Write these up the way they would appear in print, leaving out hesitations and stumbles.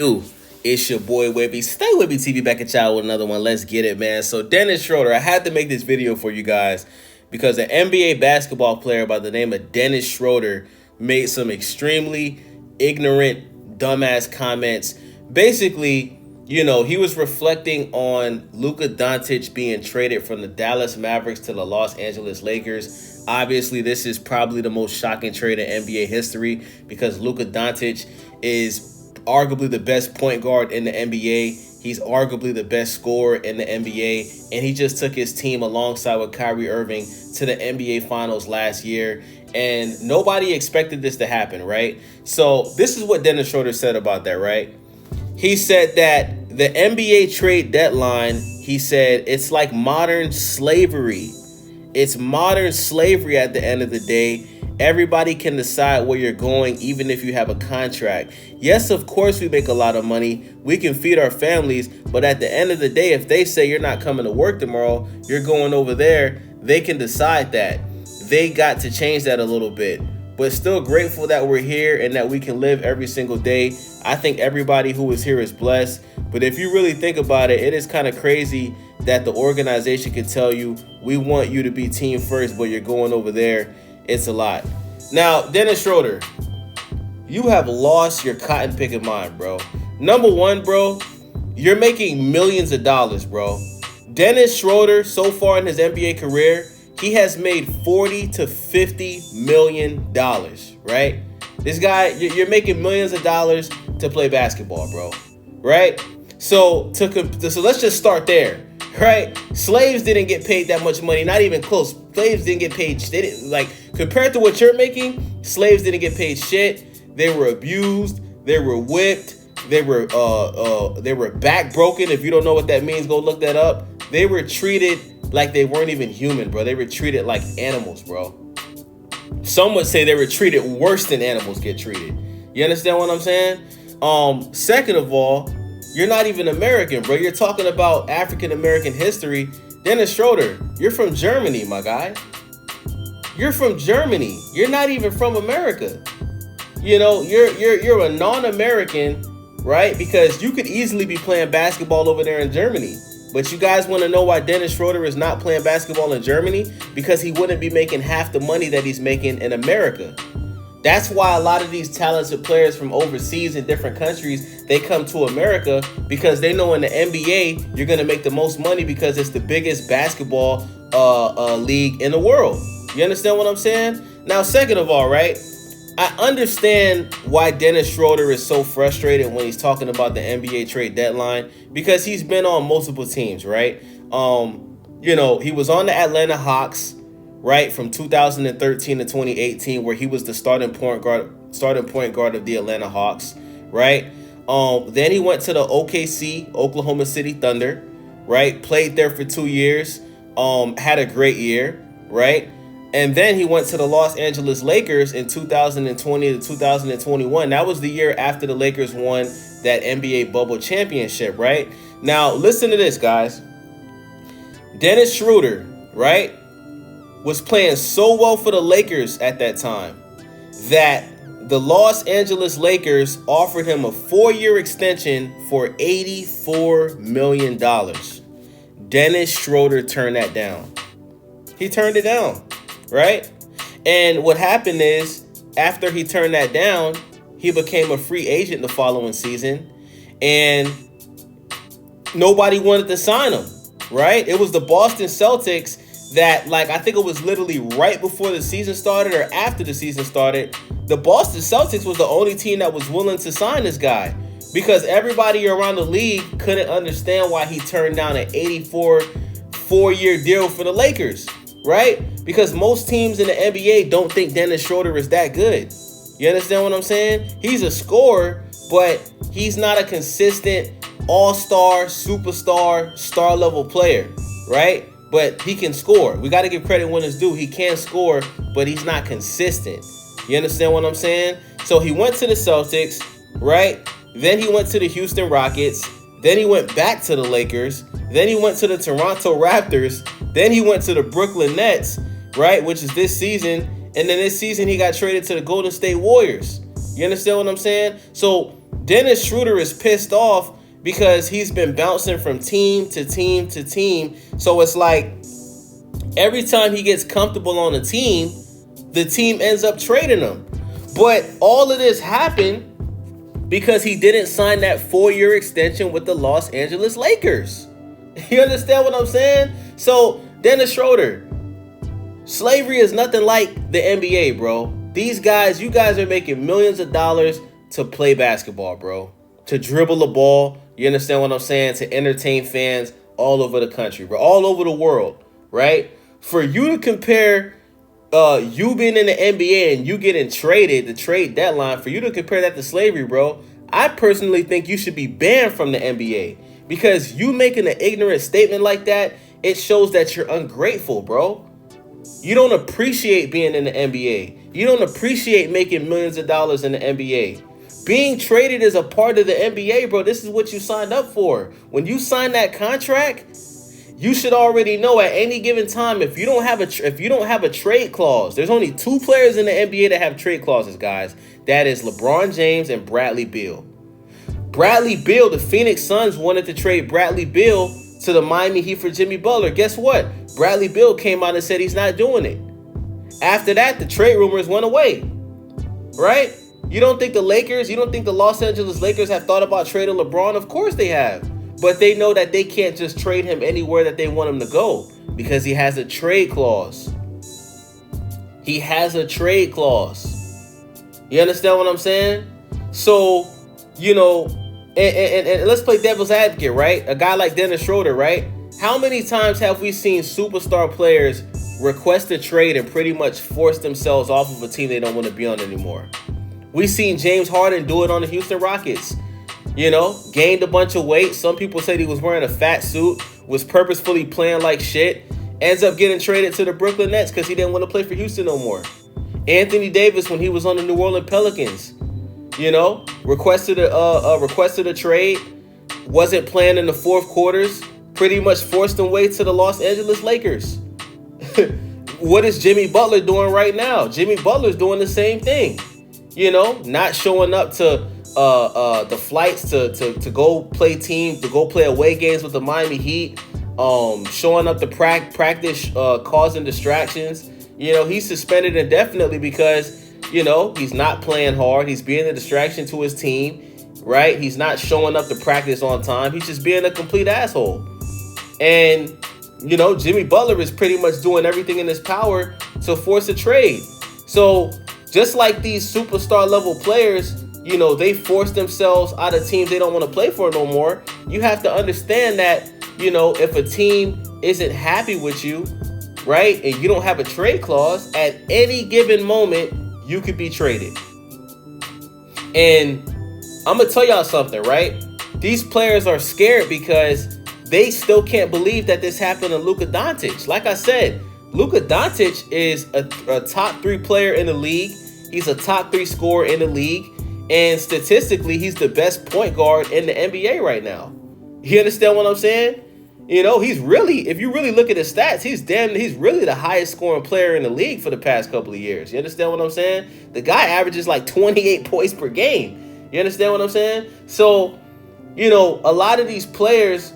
Ooh, it's your boy Webby. Stay Webby TV back at y'all with another one. Let's get it, man. So Dennis Schroeder, I had to make this video for you guys because an NBA basketball player by the name of Dennis Schroeder made some extremely ignorant, dumbass comments. Basically, he was reflecting on Luka Doncic being traded from the Dallas Mavericks to the Los Angeles Lakers. Obviously, this is probably the most shocking trade in NBA history because Luka Doncic is arguably the best point guard in the NBA. He's arguably the best scorer in the NBA. And he just took his team alongside with Kyrie Irving to the NBA Finals last year. And nobody expected this to happen, right? So this is what Dennis Schroeder said about that, right? He said that the NBA trade deadline, he said, it's like modern slavery. It's modern slavery at the end of the day. Everybody can decide where you're going, even if you have a contract. Yes, of course, we make a lot of money. We can feed our families. But at the end of the day, if they say you're not coming to work tomorrow, you're going over there, they can decide that. They got to change that a little bit. But still grateful that we're here and that we can live every single day. I think everybody who is here is blessed. But if you really think about it, it is kind of crazy that the organization can tell you, we want you to be team first, but you're going over there. It's a lot. Now, Dennis Schroeder, you have lost your cotton picking mind, bro. Number one, bro, you're making millions of dollars, bro. Dennis Schroeder, so far in his NBA career, he has made $40 to $50 million, right? This guy, you're making millions of dollars to play basketball, bro, right? So let's just start there, right? Slaves didn't get paid that much money, not even close. Slaves didn't get paid. They didn't, like, compared to what you're making, slaves didn't get paid shit. They were abused. They were whipped. They were back broken. If you don't know what that means, go look that up. They were treated like they weren't even human, bro. They were treated like animals, bro. Some would say they were treated worse than animals get treated. You understand what I'm saying? Second of all, you're not even American, bro. You're talking about African American history. Dennis Schroeder, you're from Germany, my guy. You're from Germany. You're not even from America. You're a non-American, right? Because you could easily be playing basketball over there in Germany. But you guys want to know why Dennis Schroeder is not playing basketball in Germany? Because he wouldn't be making half the money that he's making in America. That's why a lot of these talented players from overseas in different countries, they come to America because they know in the NBA, you're going to make the most money because it's the biggest basketball league in the world. You understand what I'm saying? Now, second of all, right, I understand why Dennis Schroeder is so frustrated when he's talking about the NBA trade deadline because he's been on multiple teams, right? He was on the Atlanta Hawks, right, from 2013 to 2018, where he was the starting point guard of the Atlanta Hawks, right? Then he went to the OKC, Oklahoma City Thunder, right? Played there for 2 years, had a great year, right? And then he went to the Los Angeles Lakers in 2020 to 2021. That was the year after the Lakers won that NBA bubble championship, right? Now, listen to this, guys. Dennis Schroeder, right, was playing so well for the Lakers at that time that the Los Angeles Lakers offered him a 4-year extension for $84 million. Dennis Schroeder turned that down. He turned it down. Right? And what happened is, after he turned that down, he became a free agent the following season, and nobody wanted to sign him, right? It was the Boston Celtics that, I think it was literally right before the season started or after the season started, the Boston Celtics was the only team that was willing to sign this guy because everybody around the league couldn't understand why he turned down an 4-year deal for the Lakers. Right? Because most teams in the NBA don't think Dennis Schroeder is that good. You understand what I'm saying? He's a scorer, but he's not a consistent all-star, superstar, star-level player, right? But he can score. We got to give credit when it's due. He can score, but he's not consistent. You understand what I'm saying? So he went to the Celtics, right? Then he went to the Houston Rockets. Then he went back to the Lakers. Then he went to the Toronto Raptors. Then he went to the Brooklyn Nets, right, which is this season. And then this season he got traded to the Golden State Warriors. You understand what I'm saying? So Dennis Schroeder is pissed off because he's been bouncing from team to team to team. So it's like every time he gets comfortable on a team, the team ends up trading him. But all of this happened because he didn't sign that 4-year extension with the Los Angeles Lakers. You understand what I'm saying? So, Dennis Schroeder, slavery is nothing like the NBA, bro. These guys, you guys are making millions of dollars to play basketball, bro. To dribble the ball, you understand what I'm saying? To entertain fans all over the country, bro. All over the world, right? For you to compare you being in the NBA and you getting traded, the trade deadline, for you to compare that to slavery, bro, I personally think you should be banned from the NBA. Because you making an ignorant statement like that, it shows that you're ungrateful, bro. You don't appreciate being in the NBA. You don't appreciate making millions of dollars in the NBA. Being traded is a part of the NBA, bro. This is what you signed up for. When you sign that contract, you should already know at any given time if you don't have a trade clause. There's only 2 players in the NBA that have trade clauses, guys. That is LeBron James and Bradley Beal. Bradley Beal, the Phoenix Suns wanted to trade Bradley Beal to the Miami Heat for Jimmy Butler. Guess what? Bradley Beal came out and said he's not doing it. After that, the trade rumors went away. Right? You don't think the Los Angeles Lakers have thought about trading LeBron? Of course they have. But they know that they can't just trade him anywhere that they want him to go because he has a trade clause. He has a trade clause. You understand what I'm saying? So, you know, and let's play devil's advocate, right? A guy like Dennis Schroeder, right? How many times have we seen superstar players request a trade and pretty much force themselves off of a team they don't want to be on anymore? We've seen James Harden do it on the Houston Rockets. You know, gained a bunch of weight. Some people said he was wearing a fat suit, was purposefully playing like shit, ends up getting traded to the Brooklyn Nets because he didn't want to play for Houston no more. Anthony Davis, when he was on the New Orleans Pelicans, you know, requested a trade, wasn't playing in the fourth quarters, pretty much forced him way to the Los Angeles Lakers. What is Jimmy Butler doing right now? Jimmy Butler's doing the same thing. You know, not showing up to the flights to go play teams, to go play away games with the Miami Heat, showing up to practice, causing distractions. You know, he's suspended indefinitely because, you know, he's not playing hard. He's being a distraction to his team, right? He's not showing up to practice on time. He's just being a complete asshole. And, you know, Jimmy Butler is pretty much doing everything in his power to force a trade. So just like these superstar level players, you know, they force themselves out of teams they don't want to play for no more. You have to understand that, you know, if a team isn't happy with you, right, and you don't have a trade clause, at any given moment, you could be traded. And I'm going to tell y'all something, right? These players are scared because they still can't believe that this happened to Luka Doncic. Like I said, Luka Doncic is a top 3 player in the league. He's a top 3 scorer in the league. And statistically, he's the best point guard in the NBA right now. You understand what I'm saying? You know, he's really, if you really look at his stats, he's really the highest scoring player in the league for the past couple of years. You understand what I'm saying? The guy averages like 28 points per game. You understand what I'm saying? So, you know, a lot of these players,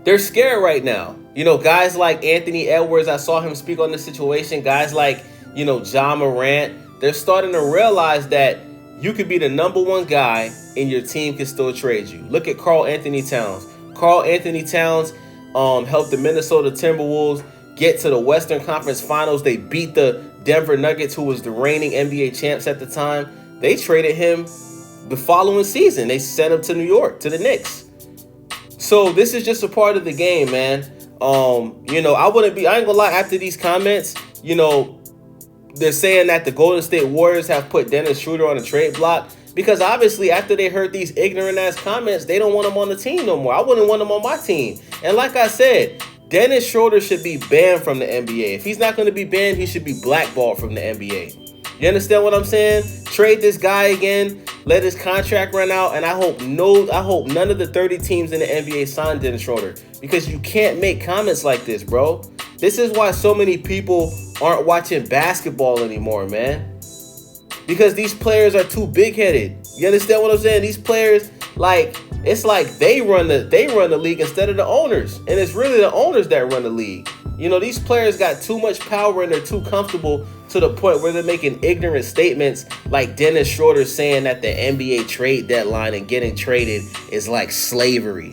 they're scared right now. You know, guys like Anthony Edwards, I saw him speak on this situation. Guys like, you know, John Morant, they're starting to realize that you could be the number 1 guy and your team can still trade you. Look at Karl Anthony Towns. Karl Anthony Towns helped the Minnesota Timberwolves get to the Western Conference Finals. They beat the Denver Nuggets, who was the reigning NBA champs at the time. They traded him the following season. They sent him to New York, to the Knicks. So this is just a part of the game, man. You know, I ain't gonna lie, after these comments, you know, they're saying that the Golden State Warriors have put Dennis Schroeder on a trade block because obviously after they heard these ignorant ass comments, they don't want him on the team no more. I wouldn't want him on my team. And like I said, Dennis Schroeder should be banned from the NBA. If he's not going to be banned, he should be blackballed from the NBA. You understand what I'm saying? Trade this guy again, let his contract run out, and I hope none of the 30 teams in the NBA sign Dennis Schroeder because you can't make comments like this, bro. This is why so many people aren't watching basketball anymore, man. Because these players are too big-headed. You understand what I'm saying? These players, like, it's like they run the league instead of the owners. And it's really the owners that run the league. You know, these players got too much power and they're too comfortable to the point where they're making ignorant statements like Dennis Schroeder saying that the NBA trade deadline and getting traded is like slavery.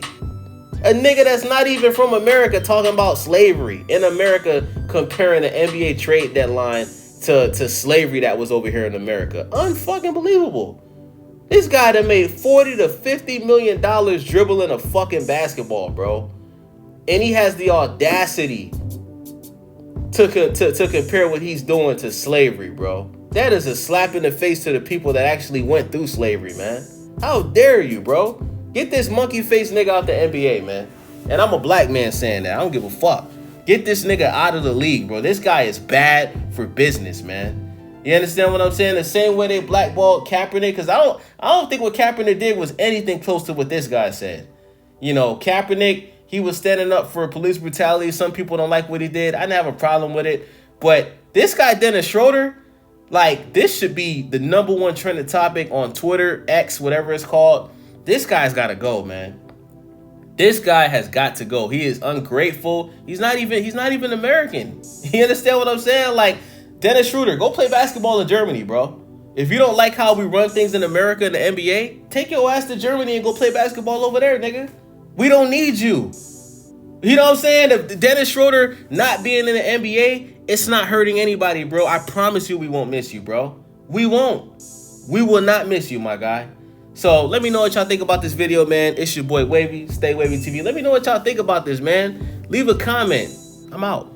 A nigga that's not even from America talking about slavery. In America, comparing the NBA trade deadline to slavery that was over here in America. Unfucking believable. This guy that made $40 to $50 million dribbling a fucking basketball, bro. And he has the audacity to compare what he's doing to slavery, bro. That is a slap in the face to the people that actually went through slavery, man. How dare you, bro? Get this monkey face nigga out the NBA, man. And I'm a black man saying that. I don't give a fuck. Get this nigga out of the league, bro. This guy is bad for business, man. You understand what I'm saying? The same way they blackballed Kaepernick, because I don't think what Kaepernick did was anything close to what this guy said. You know, Kaepernick, he was standing up for police brutality. Some people don't like what he did. I didn't have a problem with it. But this guy, Dennis Schroeder, like, this should be the #1 trending topic on Twitter, X, whatever it's called. This guy's got to go, man. This guy has got to go. He is ungrateful. He's not even American. You understand what I'm saying? Like, Dennis Schroeder, go play basketball in Germany, bro. If you don't like how we run things in America in the NBA, take your ass to Germany and go play basketball over there, nigga. We don't need you. You know what I'm saying? If Dennis Schroeder not being in the NBA, it's not hurting anybody, bro. I promise you we won't miss you, bro. We won't. We will not miss you, my guy. So let me know what y'all think about this video, man. It's your boy Wavy, Stay Wavy TV. Let me know what y'all think about this, man. Leave a comment. I'm out.